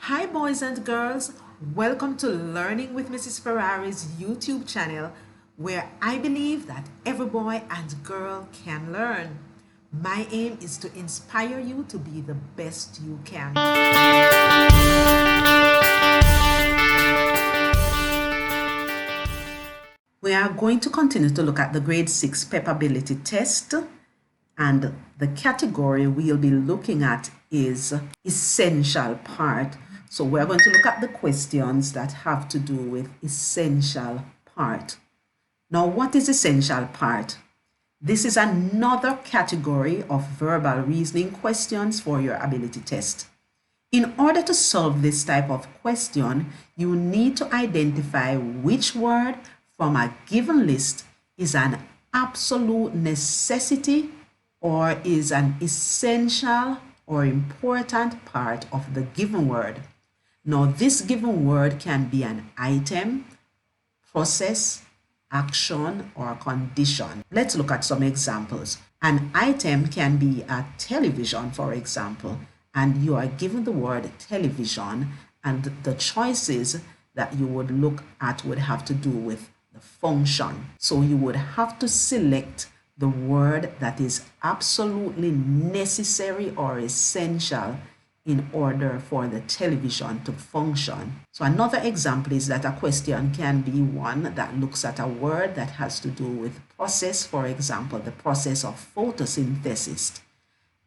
Hi, boys and girls. Welcome to Learning with Mrs. Ferrari's YouTube channel, where I believe that every boy and girl can learn. My aim is to inspire you to be the best you can. We are going to continue to look at the grade 6 Pepability test, and the category we'll be looking at is essential part. So we're going to look at the questions that have to do with essential part. Now, what is essential part? This is another category of verbal reasoning questions for your ability test. In order to solve this type of question, you need to identify which word from a given list is an absolute necessity or is an essential or important part of the given word. Now, this given word can be an item, process, action, or condition. Let's look at some examples. An item can be a television, for example, and you are given the word television, and the choices that you would look at would have to do with the function. So you would have to select the word that is absolutely necessary or essential in order for the television to function. So another example is that a question can be one that looks at a word that has to do with process, for example, the process of photosynthesis.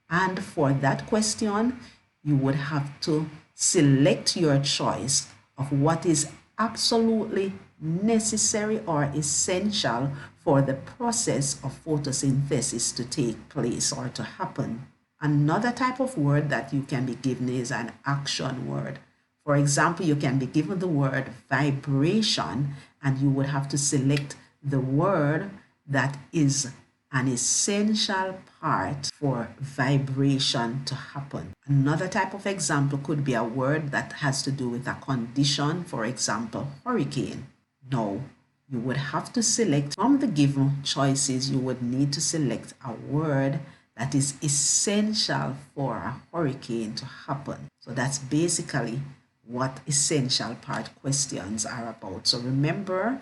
And for that question, you would have to select your choice of what is absolutely necessary or essential for the process of photosynthesis to take place or to happen. Another type of word that you can be given is an action word. For example, you can be given the word vibration, and you would have to select the word that is an essential part for vibration to happen. Another type of example could be a word that has to do with a condition, for example, hurricane. Now, you would have to select from the given choices, you would need to select a word that is essential for a hurricane to happen. So that's basically what essential part questions are about. So remember,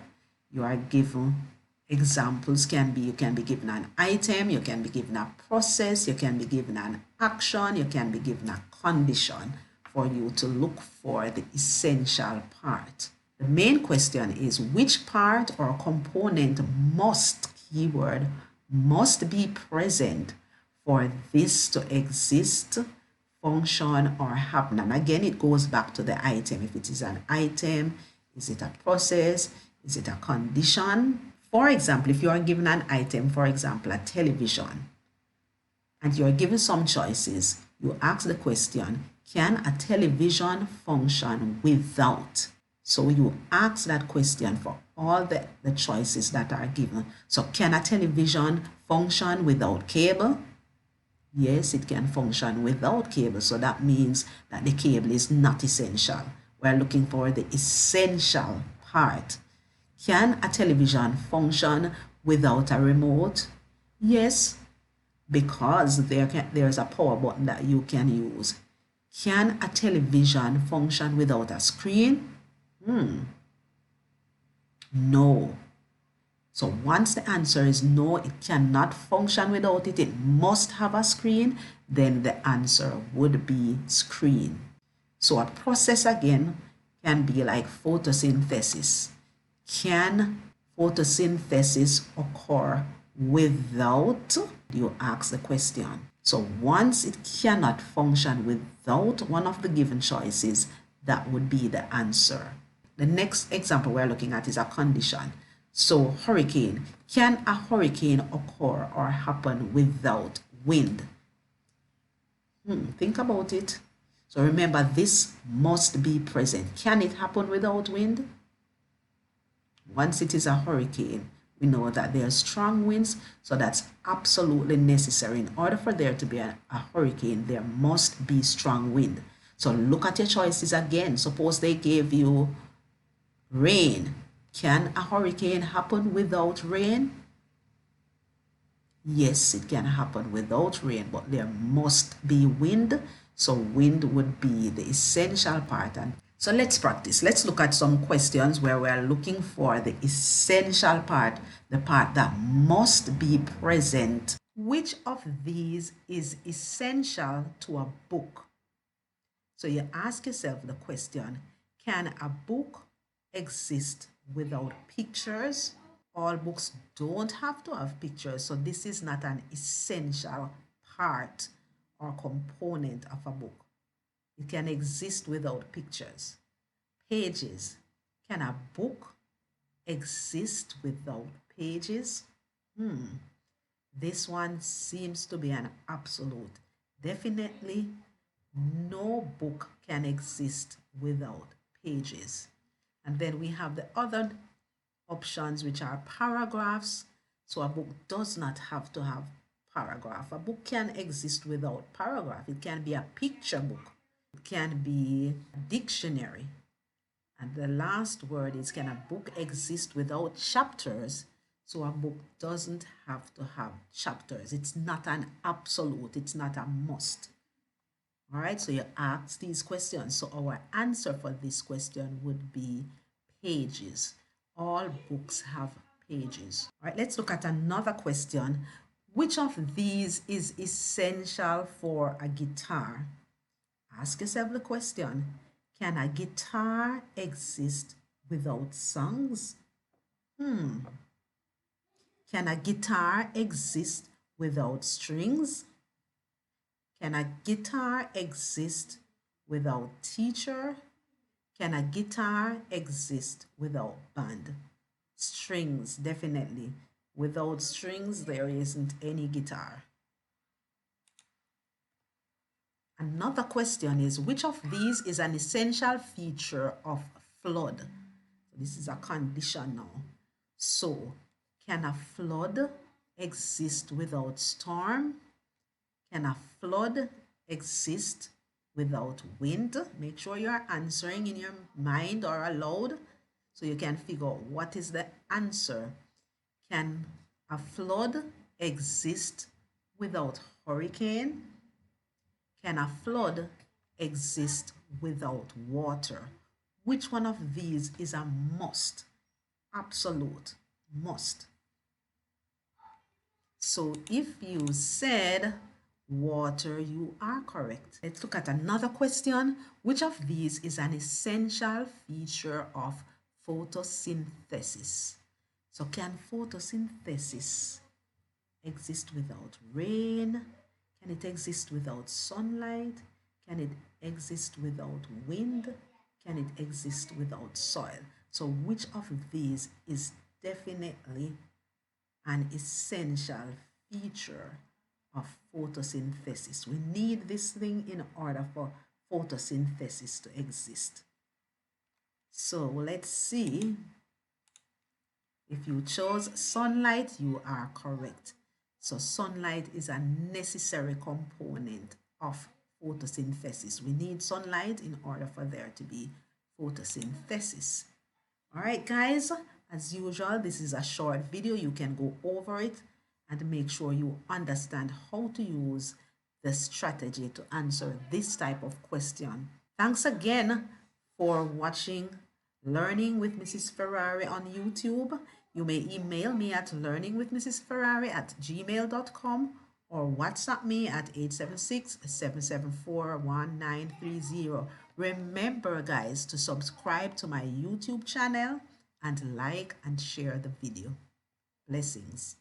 you are given examples you can be given an item, you can be given a process, you can be given an action, you can be given a condition for you to look for the essential part. The main question is which part or component keyword must be present for this to exist, function, or happen. And again, it goes back to the item. If it is an item, is it a process? Is it a condition? For example, if you are given an item, for example, a television, and you are given some choices, you ask the question, can a television function without? So you ask that question for all the choices that are given. So can a television function without cable? Yes, it can function without cable. So that means that the cable is not essential. We're looking for the essential part. Can a television function without a remote? Yes, because there's a power button that you can use. Can a television function without a screen? No. So once the answer is no, it cannot function without it, it must have a screen, then the answer would be screen. So a process again can be like photosynthesis. Can photosynthesis occur without? You ask the question. So once it cannot function without one of the given choices, that would be the answer. The next example we're looking at is a condition. So hurricane. Can a hurricane occur or happen without wind? Think about it. So remember, this must be present. Can it happen without wind? Once it is a hurricane, we know that there are strong winds, so that's absolutely necessary. In order for there to be a hurricane, there must be strong wind. So look at your choices again. Suppose they gave you rain. Can a hurricane happen without rain? Yes, it can happen without rain, but there must be wind. So wind would be the essential part. And so let's practice. Let's look at some questions where we are looking for the essential part, the part that must be present. Which of these is essential to a book? So you ask yourself the question, can a book exist without pictures? All books don't have to have pictures, so this is not an essential part or component of a book. It can exist without pictures. Pages. Can a book exist without pages? This one seems to be an absolute. Definitely, no book can exist without pages. And then we have the other options, which are paragraphs. So a book does not have to have paragraph. A book can exist without paragraph. It can be a picture book. It can be a dictionary. And the last word is, can a book exist without chapters? So a book doesn't have to have chapters. It's not an absolute. It's not a must. All right, so you ask these questions. So our answer for this question would be pages. All books have pages. All right, let's look at another question. Which of these is essential for a guitar? Ask yourself the question, can a guitar exist without songs? Can a guitar exist without strings? Can a guitar exist without teacher? Can a guitar exist without band? Strings, definitely. Without strings, there isn't any guitar. Another question is, which of these is an essential feature of flood? This is a condition now. So, can a flood exist without storm? Can a flood exist without wind? Make sure you are answering in your mind or aloud so you can figure out what is the answer. Can a flood exist without hurricane? Can a flood exist without water? Which one of these is a must? Absolute must. So if you said water, you are correct. Let's look at another question. Which of these is an essential feature of photosynthesis? So can photosynthesis exist without rain? Can it exist without sunlight? Can it exist without wind? Can it exist without soil? So which of these is definitely an essential feature of photosynthesis? We need this thing in order for photosynthesis to exist. So let's see. If you chose sunlight, you are correct. So sunlight is a necessary component of photosynthesis. We need sunlight in order for there to be photosynthesis. All right, guys, as usual, this is a short video. You can go over it and make sure you understand how to use the strategy to answer this type of question. Thanks again for watching Learning with Mrs. Ferrari on YouTube. You may email me at learningwithmrsferrari@gmail.com or WhatsApp me at 876-774-1930. Remember, guys, to subscribe to my YouTube channel and like and share the video. Blessings.